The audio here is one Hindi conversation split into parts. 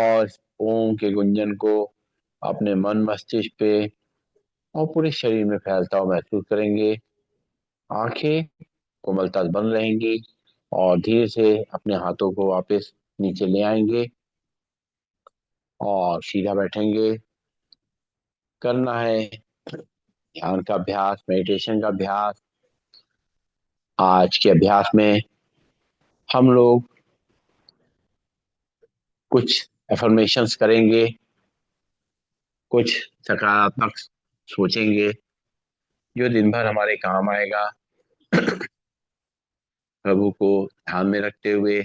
और ओम के गुंजन को अपने मन मस्तिष्क पे और पूरे शरीर में फैलता हुआ महसूस करेंगे। आंखें कोमलता से बंद रहेंगी और धीरे से अपने हाथों को वापस नीचे ले आएंगे और सीधा बैठेंगे। करना है ध्यान का अभ्यास, मेडिटेशन का अभ्यास। आज के अभ्यास में हम लोग कुछ एफर्मेशंस करेंगे, कुछ सकारात्मक सोचेंगे जो दिन भर हमारे काम आएगा। प्रभु को ध्यान में रखते हुए,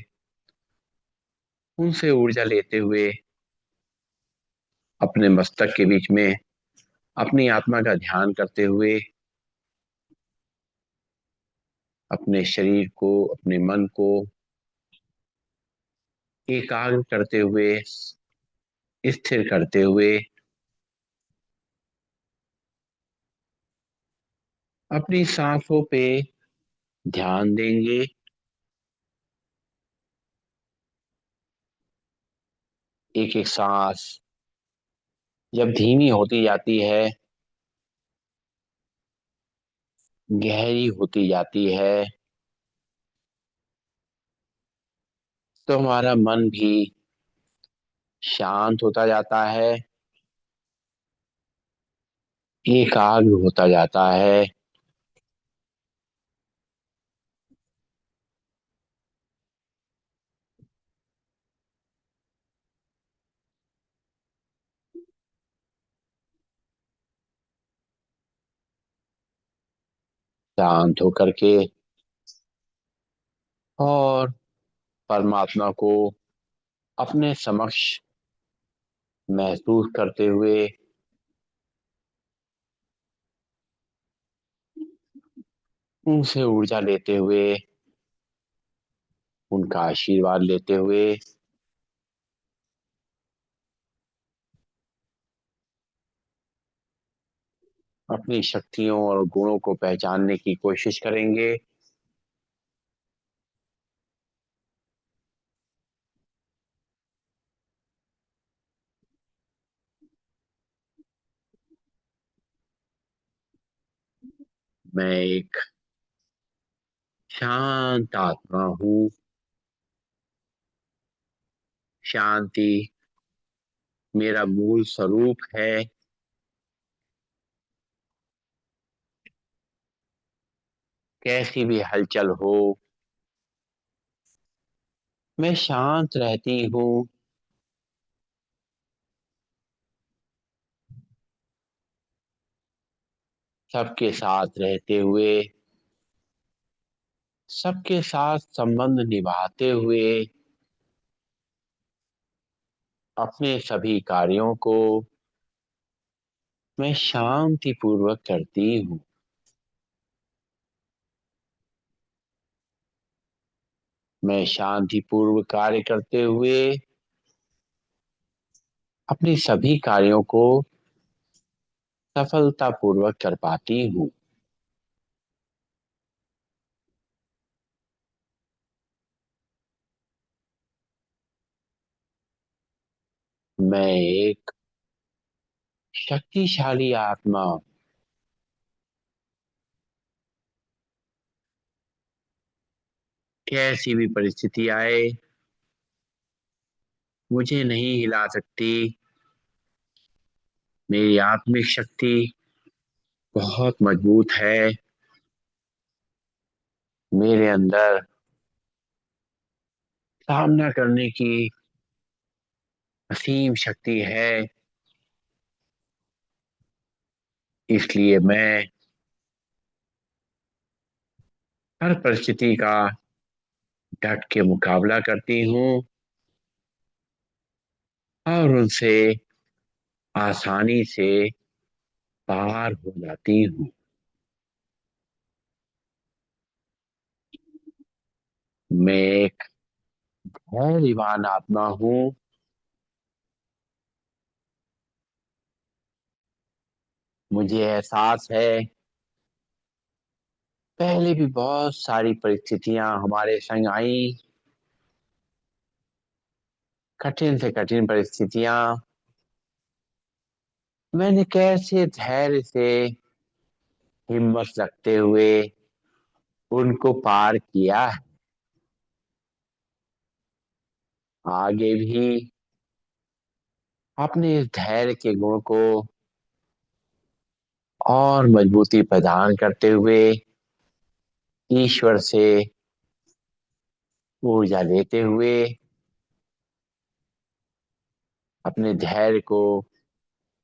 उनसे ऊर्जा लेते हुए, अपने मस्तक के बीच में अपनी आत्मा का ध्यान करते हुए, अपने शरीर को, अपने मन को एकाग्र करते हुए, स्थिर करते हुए अपनी सांसों पे ध्यान देंगे। एक एक सांस जब धीमी होती जाती है, गहरी होती जाती है, तो हमारा मन भी शांत होता जाता है, एकाग्र होता जाता है। शांत होकर के और परमात्मा को अपने समक्ष महसूस करते हुए, उनसे ऊर्जा लेते हुए, उनका आशीर्वाद लेते हुए अपनी शक्तियों और गुणों को पहचानने की कोशिश करेंगे। मैं एक शांत आत्मा हूँ। शांति मेरा मूल स्वरूप है। कैसी भी हलचल हो, मैं शांत रहती हूँ। सबके साथ रहते हुए, सबके साथ संबंध निभाते हुए, अपने सभी कार्यों को मैं शांति पूर्वक करती हूँ। मैं शांति पूर्वक कार्य करते हुए अपने सभी कार्यों को सफलता पूर्वक कर पाती हूँ। मैं एक शक्तिशाली आत्मा, कैसी भी परिस्थिति आए मुझे नहीं हिला सकती। मेरी आत्मिक शक्ति बहुत मजबूत है। मेरे अंदर सामना करने की असीम शक्ति है। इसलिए मैं हर परिस्थिति का डट के मुकाबला करती हूँ और उनसे आसानी से पार हो जाती हूँ। मैं एक धैर्यवान आत्मा हूँ। मुझे एहसास है पहले भी बहुत सारी परिस्थितियां हमारे संग आई, कठिन से कठिन परिस्थितियां मैंने कैसे धैर्य से, हिम्मत रखते हुए उनको पार किया है। आगे भी अपने इस धैर्य के गुण को और मजबूती प्रदान करते हुए, ईश्वर से ऊर्जा लेते हुए, अपने धैर्य को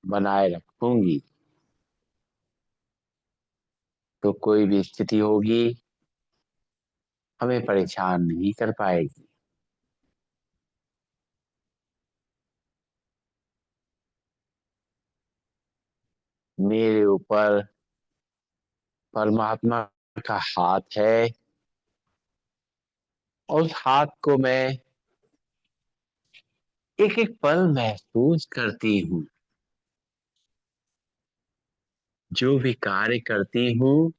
बनाए रखूंगी। तो कोई भी स्थिति होगी हमें परेशान नहीं कर पाएगी। मेरे ऊपर परमात्मा का हाथ है और उस हाथ को मैं एक एक पल महसूस करती हूँ। जो भी कार्य करती हूँ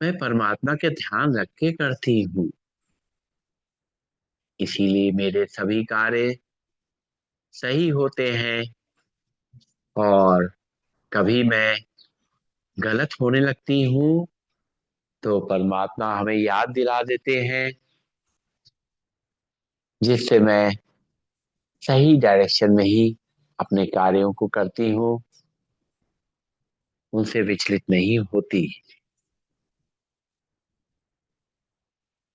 मैं परमात्मा के ध्यान रख के करती हूँ। इसीलिए मेरे सभी कार्य सही होते हैं। और कभी मैं गलत होने लगती हूँ तो परमात्मा हमें याद दिला देते हैं, जिससे मैं सही डायरेक्शन में ही अपने कार्यों को करती हूँ, उनसे विचलित नहीं होती।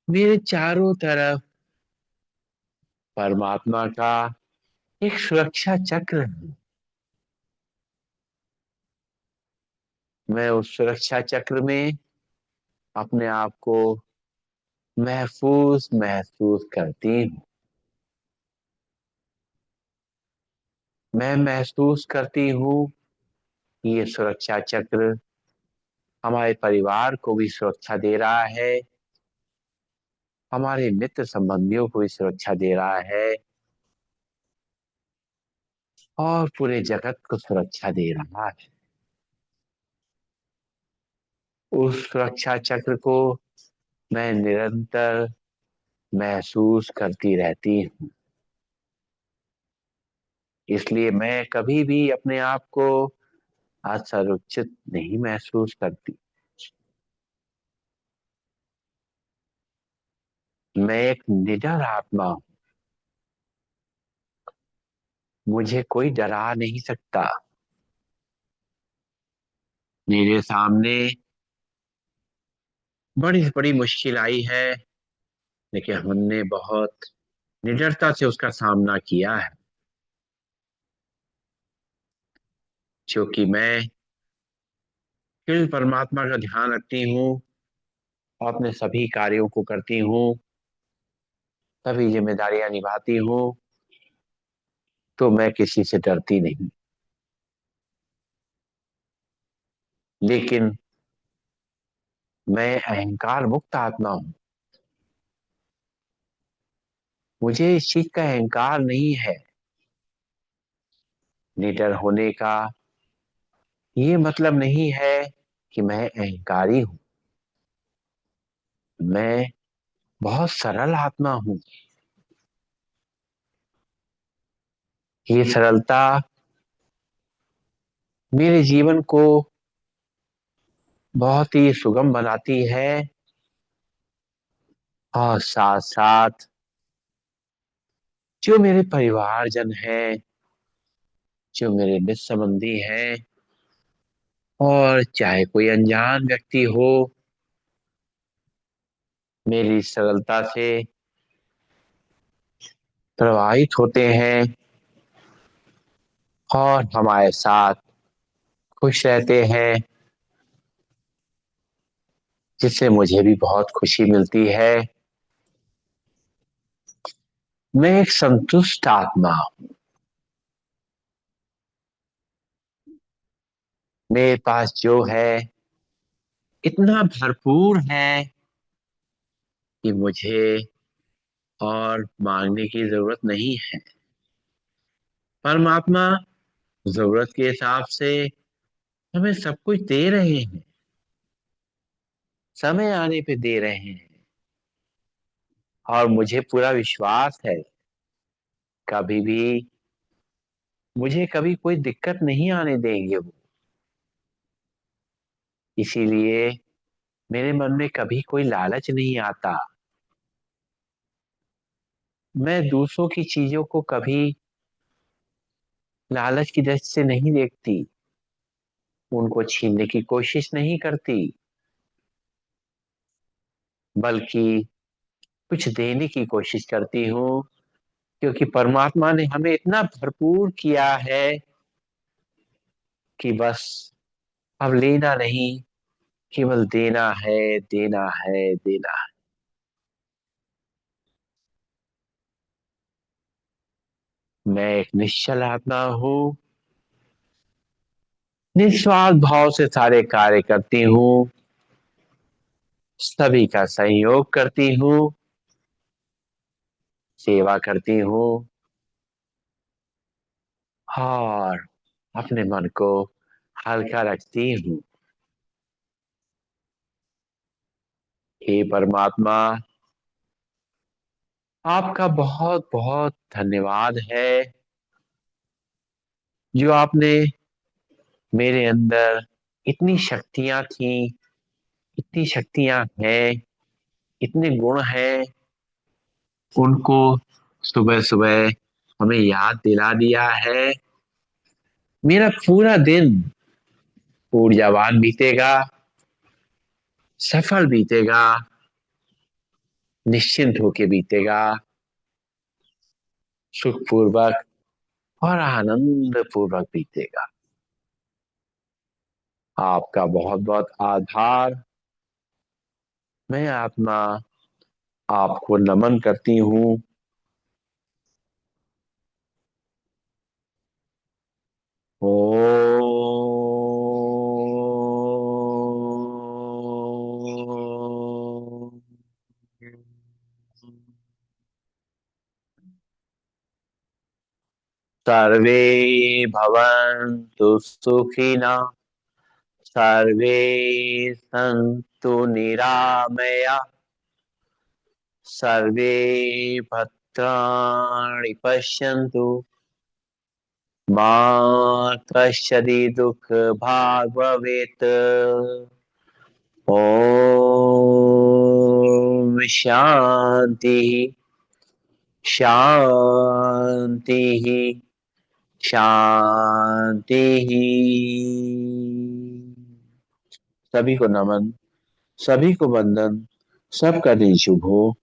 मेरे चारों तरफ परमात्मा का एक सुरक्षा चक्र है। मैं उस सुरक्षा चक्र में अपने आप को महफूज महसूस करती हूँ। मैं महसूस करती हूँ कि ये सुरक्षा चक्र हमारे परिवार को भी सुरक्षा दे रहा है, हमारे मित्र संबंधियों को भी सुरक्षा दे रहा है और पूरे जगत को सुरक्षा दे रहा है। उस सुरक्षा चक्र को मैं निरंतर महसूस करती रहती हूँ। इसलिए मैं कभी भी अपने आप को असुरक्षित नहीं महसूस करती। मैं एक निडर आत्मा हूँ। मुझे कोई डरा नहीं सकता। मेरे सामने बड़ी बड़ी मुश्किल आई है, लेकिन हमने बहुत निडरता से उसका सामना किया है। क्योंकि मैं केवल परमात्मा का ध्यान रखती हूँ और अपने सभी कार्यों को करती हूँ, सभी जिम्मेदारियां निभाती हूँ, तो मैं किसी से डरती नहीं। लेकिन मैं अहंकार मुक्त आत्मा हूँ। मुझे इस चीज का अहंकार नहीं है। निडर होने का ये मतलब नहीं है कि मैं अहंकारी हूँ। मैं बहुत सरल आत्मा हूँ। ये सरलता मेरे जीवन को बहुत ही सुगम बनाती है और साथ साथ जो मेरे परिवारजन हैं, जो मेरे मित्र संबंधी हैं और चाहे कोई अनजान व्यक्ति हो, मेरी सरलता से प्रभावित होते हैं और हमारे साथ खुश रहते हैं, जिससे मुझे भी बहुत खुशी मिलती है। मैं एक संतुष्ट आत्मा हूँ। मेरे पास जो है इतना भरपूर है कि मुझे और मांगने की जरूरत नहीं है। परमात्मा जरूरत के हिसाब से हमें सब कुछ दे रहे हैं, समय आने पे दे रहे हैं। और मुझे पूरा विश्वास है कभी भी मुझे कभी कोई दिक्कत नहीं आने देंगे वो। इसीलिए मेरे मन में कभी कोई लालच नहीं आता। मैं दूसरों की चीजों को कभी लालच की दृष्टि से नहीं देखती, उनको छीनने की कोशिश नहीं करती, बल्कि कुछ देने की कोशिश करती हूँ। क्योंकि परमात्मा ने हमें इतना भरपूर किया है कि बस अब लेना नहीं, केवल देना है, देना है, देना है। मैं एक निश्चल आत्मा हूँ, निस्वार्थ भाव से सारे कार्य करती हूँ, सभी का सहयोग करती हूँ, सेवा करती हूँ और अपने मन को हल्का रखती हूँ। हे परमात्मा, आपका बहुत बहुत धन्यवाद है, जो आपने मेरे अंदर इतनी शक्तियां थी, इतनी शक्तियां हैं, इतने गुण हैं, उनको सुबह सुबह हमें याद दिला दिया है। मेरा पूरा दिन ऊर्जावान बीतेगा, सफल बीतेगा, निश्चिंत होके बीतेगा, सुखपूर्वक और आनंद पूर्वक बीतेगा। आपका बहुत बहुत आभार। मैं आत्मा आपको नमन करती हूँ। ओम। सर्वे भवन्तु सुखिनः, सर्वे सन्तु निरामया, सर्वे भद्राणि पश्यन्तु, मा कश्चित् दुःखभाग् भवेत्। ओम शांति, शांति, शांति। सभी को नमन, सभी को वंदन, सबका दिन शुभ हो।